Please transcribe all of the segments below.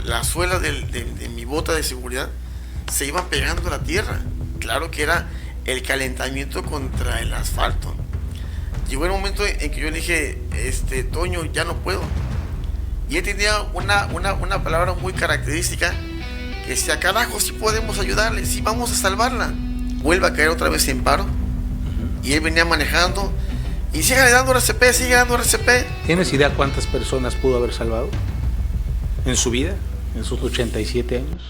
la suela de mi bota de seguridad se iban pegando a la tierra. Claro que era el calentamiento contra el asfalto. Llegó el momento en que yo le dije, Toño, ya no puedo. Y él tenía una palabra muy característica que decía, carajo, sí podemos ayudarle, sí vamos a salvarla. Vuelve a caer otra vez en paro. Y él venía manejando y sigue dando RCP, sigue dando RCP. ¿Tienes idea cuántas personas pudo haber salvado en su vida, en sus 87 años?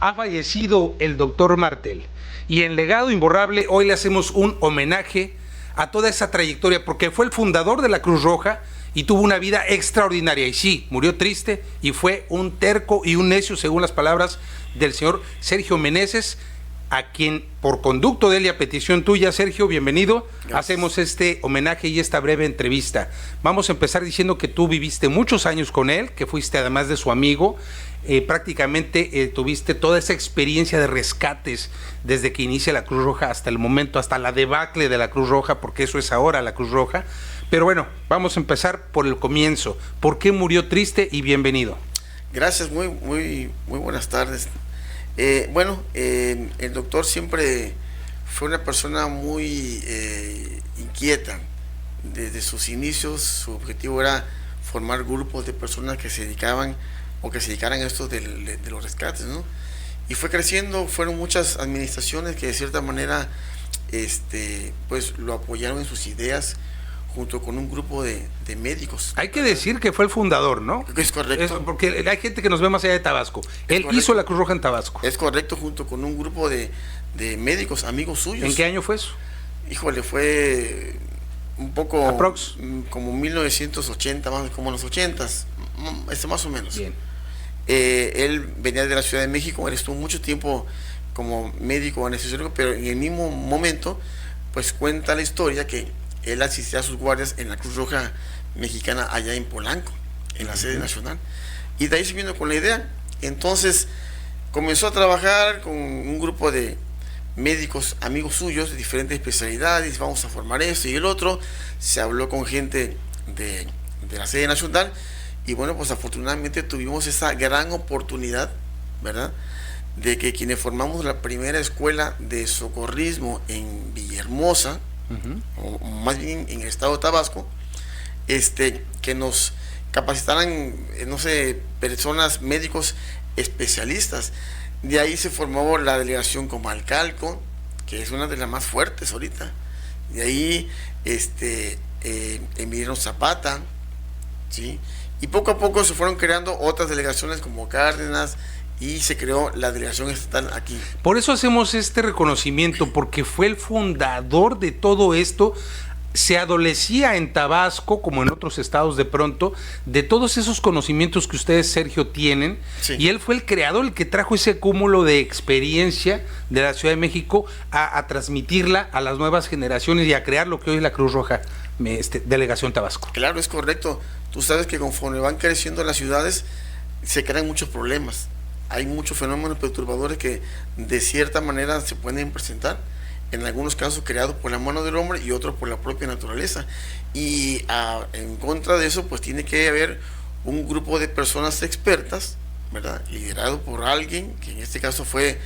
Ha fallecido el doctor Martel y en Legado Imborrable hoy le hacemos un homenaje a toda esa trayectoria porque fue el fundador de la Cruz Roja y tuvo una vida extraordinaria y sí, murió triste y fue un terco y un necio según las palabras del señor Sergio Meneses, a quien por conducto de él y a petición tuya, Sergio, bienvenido. Gracias. Hacemos este homenaje y esta breve entrevista. Vamos a empezar diciendo que tú viviste muchos años con él, que fuiste además de su amigo, prácticamente tuviste toda esa experiencia de rescates desde que inicia la Cruz Roja hasta el momento, hasta la debacle de la Cruz Roja, porque eso es ahora la Cruz Roja. Pero bueno, vamos a empezar por el comienzo. ¿Por qué murió triste? Y bienvenido. Gracias, muy buenas tardes. El doctor siempre fue una persona muy inquieta. Desde sus inicios, su objetivo era formar grupos de personas que se dedicaban o que se dedicaran a esto de los rescates, ¿no? Y fue creciendo, fueron muchas administraciones que de cierta manera pues lo apoyaron en sus ideas, junto con un grupo de médicos. Hay que decir que fue el fundador, ¿no? Es correcto. Porque hay gente que nos ve más allá de Tabasco. Él hizo la Cruz Roja en Tabasco. Es correcto, junto con un grupo de médicos, amigos suyos. ¿En qué año fue eso? Híjole, fue un poco... ¿Aprox? Como 1980, como en los 80s, más o menos. Bien. Él venía de la Ciudad de México, él estuvo mucho tiempo como médico anestesiólogo, pero en el mismo momento, pues cuenta la historia que él asistía a sus guardias en la Cruz Roja Mexicana allá en Polanco, en la sede nacional, y de ahí se vino con la idea. Entonces comenzó a trabajar con un grupo de médicos amigos suyos de diferentes especialidades, vamos a formar esto y el otro, se habló con gente de la sede nacional y bueno, pues afortunadamente tuvimos esa gran oportunidad, ¿verdad?, de que quienes formamos la primera escuela de socorrismo en Villahermosa, o más bien en el estado de Tabasco, que nos capacitaran, personas, médicos especialistas. De ahí se formó la delegación Comalcalco, que es una de las más fuertes ahorita. De ahí Emiliano Zapata, ¿sí? Y poco a poco se fueron creando otras delegaciones como Cárdenas, y se creó la delegación estatal aquí. Por eso hacemos este reconocimiento, porque fue el fundador de todo esto. Se adolecía en Tabasco, como en otros estados de pronto, de todos esos conocimientos que ustedes, Sergio, tienen, sí. Y él fue el creador, el que trajo ese cúmulo de experiencia de la Ciudad de México a transmitirla a las nuevas generaciones y a crear lo que hoy es la Cruz Roja, Delegación Tabasco. Claro, es correcto. Tú sabes que conforme van creciendo las ciudades, se crean muchos problemas. Hay muchos fenómenos perturbadores que de cierta manera se pueden presentar, en algunos casos creados por la mano del hombre y otros por la propia naturaleza. Y en contra de eso, pues tiene que haber un grupo de personas expertas, ¿verdad?, liderado por alguien, que en este caso fue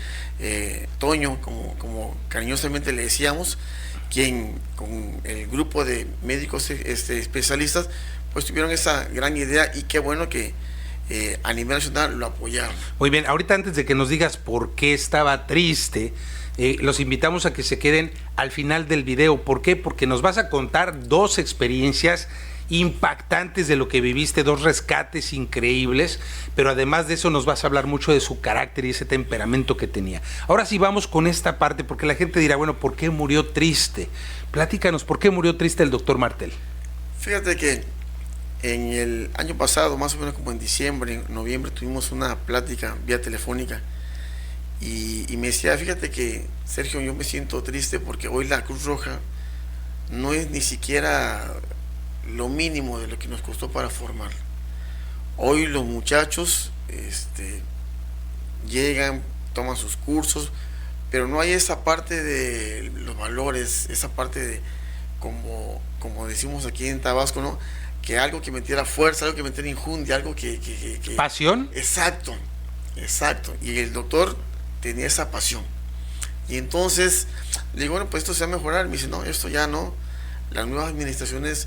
Toño, como cariñosamente le decíamos, quien con el grupo de médicos especialistas, pues tuvieron esa gran idea y qué bueno que a nivel nacional lo apoyaron. Muy bien, ahorita antes de que nos digas por qué estaba triste, los invitamos a que se queden al final del video. ¿Por qué? Porque nos vas a contar dos experiencias impactantes de lo que viviste, dos rescates increíbles, pero además de eso nos vas a hablar mucho de su carácter y ese temperamento que tenía. Ahora sí vamos con esta parte, porque la gente dirá, bueno, ¿por qué murió triste? Platícanos, ¿por qué murió triste el doctor Martel? Fíjate que en el año pasado, más o menos como en diciembre, en noviembre, tuvimos una plática vía telefónica y me decía, fíjate que, Sergio, yo me siento triste porque hoy la Cruz Roja no es ni siquiera lo mínimo de lo que nos costó para formar. Hoy los muchachos llegan, toman sus cursos, pero no hay esa parte de los valores, esa parte de, como decimos aquí en Tabasco, ¿no? Que algo que metiera fuerza, algo que metiera injundia, algo que... ¿Pasión? Exacto, exacto. Y el doctor tenía esa pasión. Y entonces le digo, bueno, pues esto se va a mejorar. Me dice, no, esto ya no. Las nuevas administraciones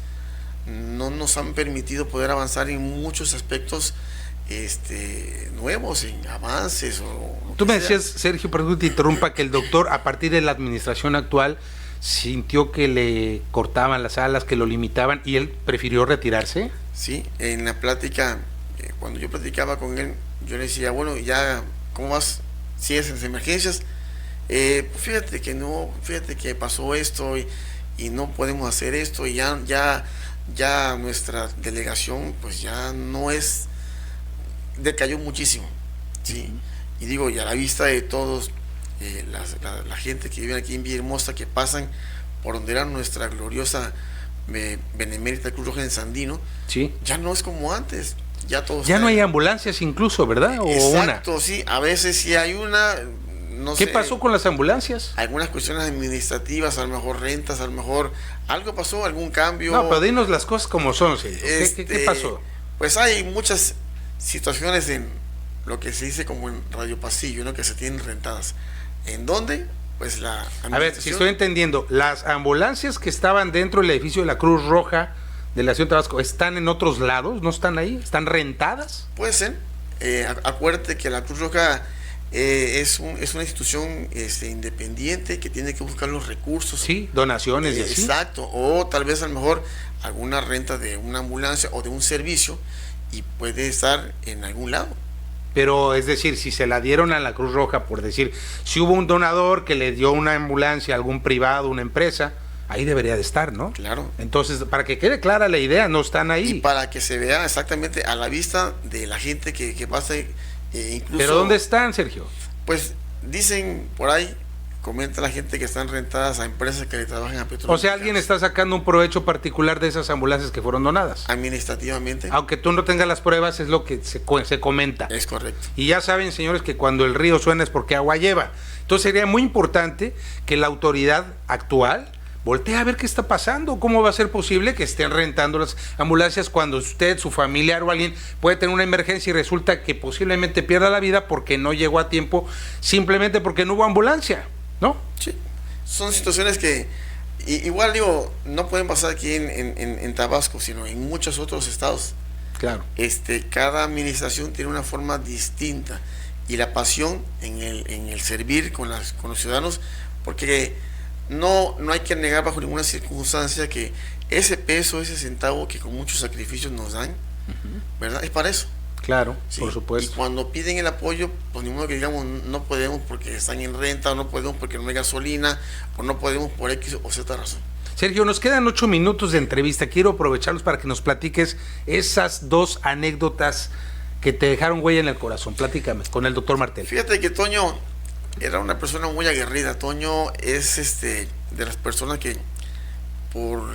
no nos han permitido poder avanzar en muchos aspectos nuevos, en avances. Tú me decías, Sergio, perdón que te interrumpa, que el doctor, a partir de la administración actual, sintió que le cortaban las alas, que lo limitaban, y él prefirió retirarse. Sí, en la plática, cuando yo platicaba con él, yo le decía, bueno, ya, ¿cómo vas? ¿Sigues en las emergencias? Fíjate que no, fíjate que pasó esto y no podemos hacer esto, y ya nuestra delegación pues ya no es, decayó muchísimo, ¿sí? Y digo, y a la vista de todos, la gente que vive aquí en Villahermosa, que pasan por donde era nuestra gloriosa Benemérita Cruz Roja en Sandino, sí, ya no es como antes, ya todos... Ya no hay ambulancias incluso, ¿verdad? O exacto, una. sí, a veces sí hay una... No ¿Qué sé, pasó con las ambulancias? algunas cuestiones administrativas, a lo mejor rentas, a lo mejor algo pasó, algún cambio. No, pero dinos las cosas como son, Sergio. ¿Qué pasó? Pues hay muchas situaciones en lo que se dice como en Radio Pasillo, ¿no? Que se tienen rentadas. ¿En dónde? Pues la administración. A ver, si estoy entendiendo, las ambulancias que estaban dentro del edificio de la Cruz Roja de la Ciudad de Tabasco, ¿están en otros lados? ¿No están ahí? ¿Están rentadas? Puede ser. Acuérdate que la Cruz Roja es una institución independiente que tiene que buscar los recursos. Sí, donaciones y así. Exacto, o tal vez a lo mejor alguna renta de una ambulancia o de un servicio, y puede estar en algún lado. Pero es decir, si se la dieron a la Cruz Roja, por decir, si hubo un donador que le dio una ambulancia a algún privado, una empresa, ahí debería de estar, ¿no? Claro. Entonces, para que quede clara la idea, no están ahí. Y para que se vea exactamente a la vista de la gente que pasa, incluso... ¿Pero dónde están, Sergio? Pues dicen por ahí, comenta la gente que están rentadas a empresas que le trabajan a Petróleos. O sea, alguien está sacando un provecho particular de esas ambulancias que fueron donadas. Administrativamente. Aunque tú no tengas las pruebas, es lo que se comenta. Es correcto. Y ya saben, señores, que cuando el río suena es porque agua lleva. Entonces sería muy importante que la autoridad actual voltee a ver qué está pasando. ¿Cómo va a ser posible que estén rentando las ambulancias cuando usted, su familiar o alguien puede tener una emergencia y resulta que posiblemente pierda la vida porque no llegó a tiempo, simplemente porque no hubo ambulancia, ¿no? Sí, son situaciones que igual digo, no pueden pasar aquí en Tabasco, sino en muchos otros estados. Claro. Cada administración tiene una forma distinta, y la pasión en el servir con los ciudadanos, porque no hay que negar bajo ninguna circunstancia que ese peso, ese centavo que con muchos sacrificios nos dan, ¿verdad? Es para eso. Claro, Sí, por supuesto. y cuando piden el apoyo, pues ni modo que digamos no podemos porque están en renta, o no podemos porque no hay gasolina, o no podemos por X o Z razón. Sergio, nos quedan 8 minutos de entrevista. Quiero aprovecharlos para que nos platiques esas dos anécdotas que te dejaron huella en el corazón. Platícame con el doctor Martel. Fíjate que Toño era una persona muy aguerrida. Toño es de las personas que, por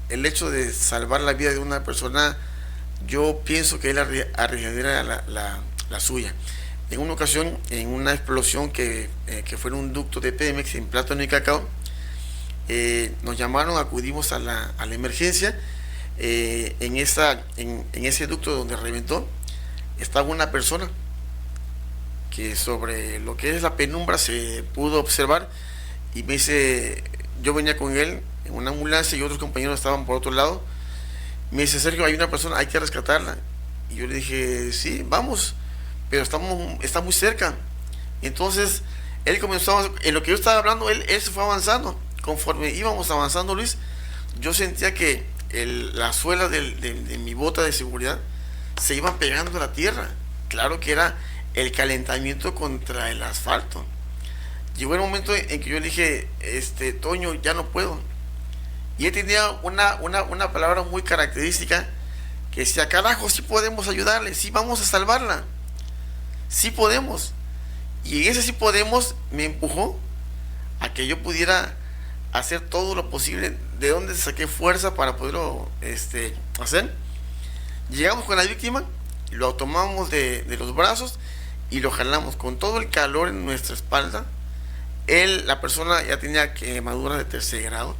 el hecho de salvar la vida de una persona, yo pienso que él arriesgaría la suya. En una ocasión, en una explosión que fue en un ducto de Pemex en Plátano y Cacao, nos llamaron, acudimos a la emergencia. En ese ducto donde reventó estaba una persona que sobre lo que es la penumbra se pudo observar, y me dice, yo venía con él en una ambulancia y otros compañeros estaban por otro lado. Me dice, Sergio, hay una persona, hay que rescatarla. Y yo le dije, sí, vamos, pero está muy cerca. Entonces él comenzó, en lo que yo estaba hablando, él se fue avanzando. Conforme íbamos avanzando, Luis, yo sentía que las suelas de mi bota de seguridad se iban pegando a la tierra. Claro que era el calentamiento contra el asfalto. Llegó el momento en que yo le dije, Toño, ya no puedo. Y él tenía una palabra muy característica que decía, carajo, sí podemos ayudarle, sí vamos a salvarla, sí podemos. Y en ese sí podemos me empujó a que yo pudiera hacer todo lo posible, de donde saqué fuerza para poderlo hacer. Llegamos con la víctima, lo tomamos de los brazos y lo jalamos con todo el calor en nuestra espalda. La persona ya tenía quemaduras de tercer grado.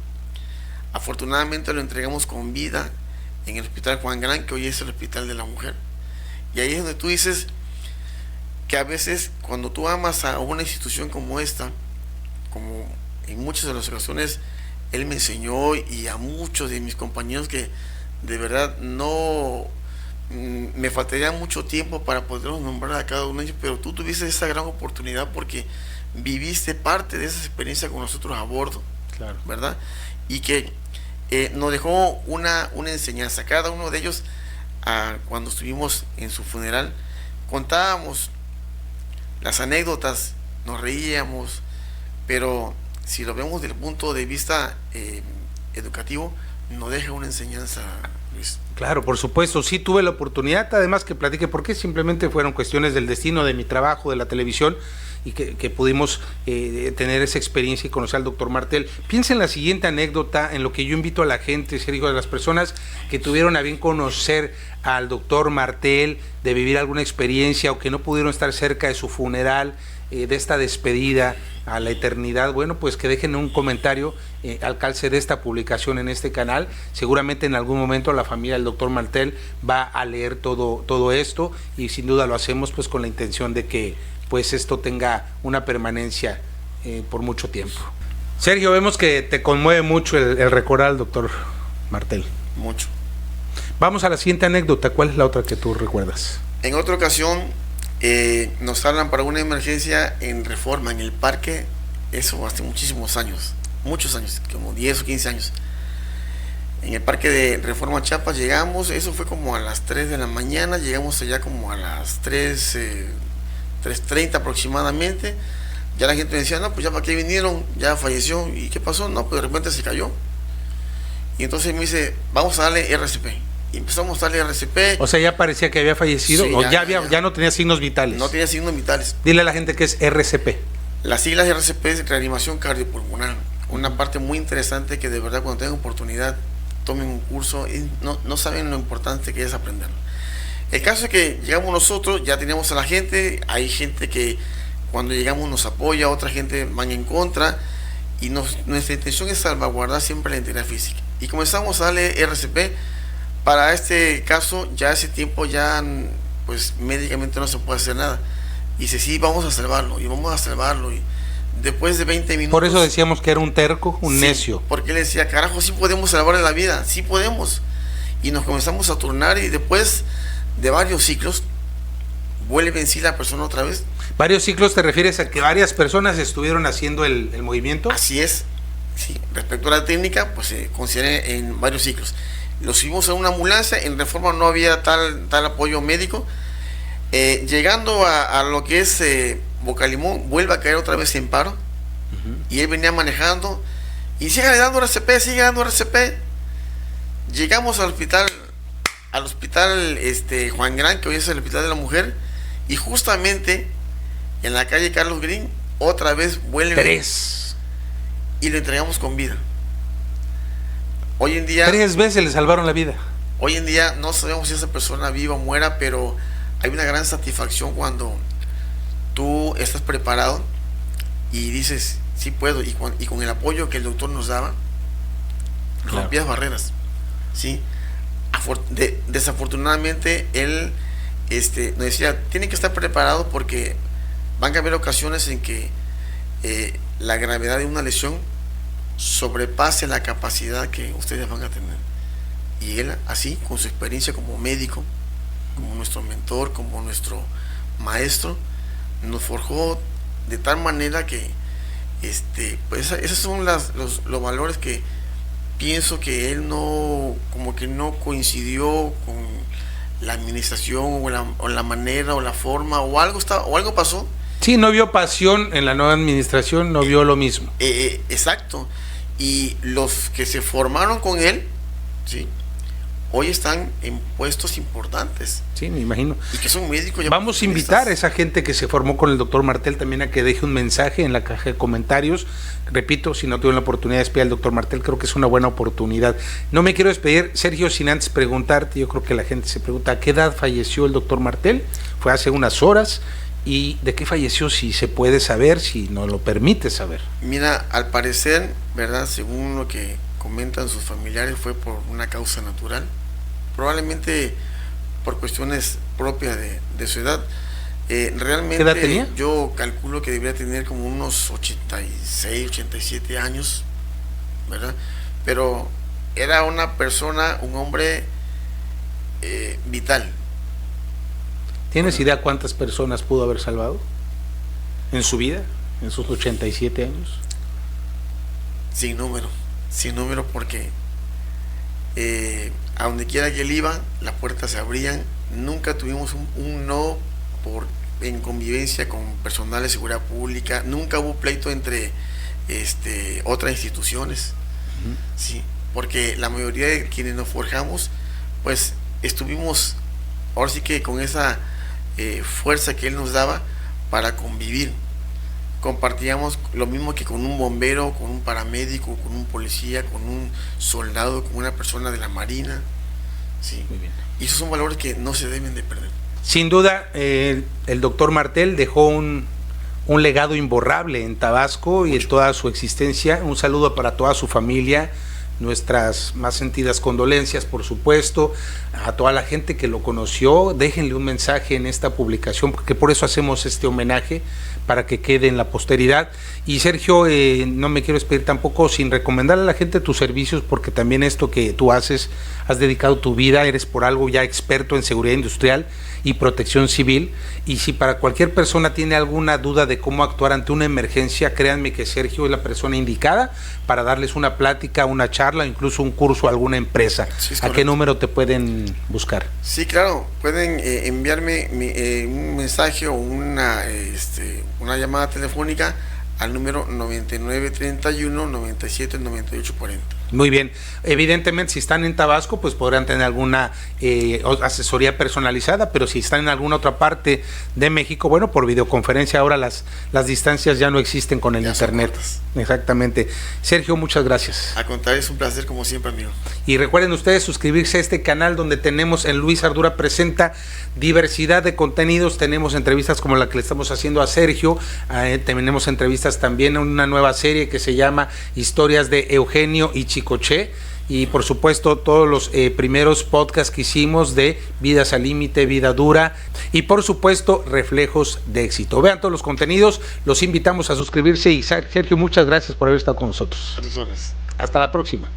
Afortunadamente lo entregamos con vida en el hospital Juan Gran, que hoy es el hospital de la mujer. Y ahí es donde tú dices que a veces cuando tú amas a una institución como esta, como en muchas de las ocasiones él me enseñó, y a muchos de mis compañeros, que de verdad no me faltaría mucho tiempo para poderlos nombrar a cada uno de ellos, pero tú tuviste esa gran oportunidad porque viviste parte de esa experiencia con nosotros a bordo, claro, ¿verdad? Y que nos dejó una enseñanza. Cada uno de ellos, cuando estuvimos en su funeral, contábamos las anécdotas, nos reíamos, pero si lo vemos desde el punto de vista educativo, nos deja una enseñanza, Luis. Claro, por supuesto, sí tuve la oportunidad, además que platiqué, porque simplemente fueron cuestiones del destino, de mi trabajo, de la televisión, y que pudimos tener esa experiencia y conocer al doctor Martel. Piensa en la siguiente anécdota, en lo que yo invito a la gente, Sergio, de las personas que tuvieron a bien conocer al doctor Martel, de vivir alguna experiencia o que no pudieron estar cerca de su funeral, de esta despedida a la eternidad. Bueno, pues que dejen un comentario al calce de esta publicación en este canal. Seguramente en algún momento la familia del doctor Martel va a leer todo esto, y sin duda lo hacemos pues con la intención de que pues esto tenga una permanencia por mucho tiempo. Sergio, vemos que te conmueve mucho el recordar al doctor Martel. Mucho. Vamos a la siguiente anécdota. ¿Cuál es la otra que tú recuerdas? En otra ocasión nos hablan para una emergencia en Reforma, en el parque, eso hace muchísimos años, muchos años, como 10 o 15 años. En el parque de Reforma Chiapas llegamos, eso fue como a las 3 de la mañana, llegamos allá como a las 3:30 aproximadamente. Ya la gente decía, no, pues ya para qué vinieron, ya falleció. ¿Y qué pasó? No, pues de repente se cayó. Y entonces me dice, vamos a darle RCP. Y empezamos a darle RCP. O sea, ya parecía que había fallecido, sí, o ya no tenía signos vitales. No tenía signos vitales. Dile a la gente qué es RCP. Las siglas de RCP es reanimación cardiopulmonar. Una parte muy interesante que de verdad cuando tengan oportunidad tomen un curso y no saben lo importante que es aprenderlo. El caso es que llegamos nosotros, ya teníamos a la gente, hay gente que cuando llegamos nos apoya, otra gente van en contra, y nuestra intención es salvaguardar siempre la integridad física. Y comenzamos a darle RCP. Para este caso, ya ese tiempo ya pues médicamente no se puede hacer nada. Y dice, sí, vamos a salvarlo, y vamos a salvarlo. Y después de 20 minutos... Por eso decíamos que era un terco, un necio. Porque él decía, carajo, sí podemos salvarle la vida, sí podemos. Y nos comenzamos a turnar, y después de varios ciclos, vuelve en sí la persona otra vez. ¿Varios ciclos te refieres a que varias personas estuvieron haciendo el movimiento? Así es, sí. Respecto a la técnica, pues se considera en varios ciclos. Lo subimos a una ambulancia, en Reforma no había tal apoyo médico. Llegando a lo que es Bocalimón, vuelve a caer otra vez en paro. Y él venía manejando y sigue dando RCP. Llegamos al hospital Juan Gran, que hoy es el hospital de la mujer, y justamente en la calle Carlos Green otra vez vuelve 3 y lo entregamos con vida. Hoy en día 3 veces le salvaron la vida. Hoy en día no sabemos si esa persona viva o muera, pero hay una gran satisfacción cuando tú estás preparado y dices, sí puedo, y con el apoyo que el doctor nos daba, claro, rompías barreras, ¿sí? Desafortunadamente él nos decía, tiene que estar preparado porque van a haber ocasiones en que la gravedad de una lesión sobrepase la capacidad que ustedes van a tener. Y él, así, con su experiencia como médico, como nuestro mentor, como nuestro maestro, nos forjó de tal manera que pues esos son los valores que pienso que él como que no coincidió con la administración o la manera o la forma o algo pasó. Sí, no vio pasión en la nueva administración, no vio lo mismo. Exacto. Y los que se formaron con él, ¿sí?, hoy están en puestos importantes. Sí, me imagino. Y que son médicos. Vamos a invitar a esa gente que se formó con el doctor Martel también a que deje un mensaje en la caja de comentarios. Repito, si no tuvieron la oportunidad de despedir al doctor Martel, creo que es una buena oportunidad. No me quiero despedir, Sergio, sin antes preguntarte, yo creo que la gente se pregunta, ¿a qué edad falleció el doctor Martel? Fue hace unas horas, ¿Y de qué falleció? Si se puede saber, si nos lo permite saber. Mira, al parecer, ¿verdad? Según lo que comentan sus familiares, fue por una causa natural, probablemente por cuestiones propias de su edad. Realmente, ¿qué edad tenía? Yo calculo que debería tener como unos 86, 87 años, ¿verdad? Pero era una persona, un hombre vital. ¿Tienes idea cuántas personas pudo haber salvado en su vida, en sus 87 años? Sin número porque a donde quiera que él iba, las puertas se abrían. Nunca tuvimos un no en convivencia con personal de seguridad pública. Nunca hubo pleito entre otras instituciones. Sí, porque la mayoría de quienes nos forjamos, pues estuvimos ahora sí que con esa fuerza que él nos daba para convivir. Compartíamos lo mismo que con un bombero, con un paramédico, con un policía, con un soldado, con una persona de la Marina. Sí. Muy bien. Y esos son valores que no se deben de perder. Sin duda, el doctor Martel dejó un legado imborrable en Tabasco y en toda su existencia. Un saludo para toda su familia, nuestras más sentidas condolencias, por supuesto, a toda la gente que lo conoció. Déjenle un mensaje en esta publicación, porque por eso hacemos este homenaje, para que quede en la posteridad. Y Sergio, no me quiero despedir tampoco sin recomendarle a la gente tus servicios, porque también esto que tú haces, has dedicado tu vida, eres por algo ya experto en seguridad industrial y protección civil. Y si para cualquier persona tiene alguna duda de cómo actuar ante una emergencia, créanme que Sergio es la persona indicada para darles una plática, una charla, incluso un curso a alguna empresa. Sí, ¿a qué número te pueden buscar? Sí, claro, pueden enviarme un mensaje o una llamada telefónica al número 9931 97 98 40. Muy bien, evidentemente si están en Tabasco pues podrán tener alguna asesoría personalizada, pero si están en alguna otra parte de México, bueno, por videoconferencia ahora las distancias ya no existen con el internet. Exactamente. Sergio, muchas gracias. Al contrario, es un placer como siempre, amigo. Y recuerden ustedes suscribirse a este canal donde tenemos en Luis Ardura Presenta diversidad de contenidos. Tenemos entrevistas como la que le estamos haciendo a Sergio, tenemos entrevistas también en una nueva serie que se llama Historias de Eugenio y Chicoche, y por supuesto todos los primeros podcasts que hicimos de Vidas al Límite, Vida Dura, y por supuesto Reflejos de Éxito. Vean todos los contenidos, los invitamos a suscribirse. Y Sergio, muchas gracias por haber estado con nosotros. Hasta la próxima.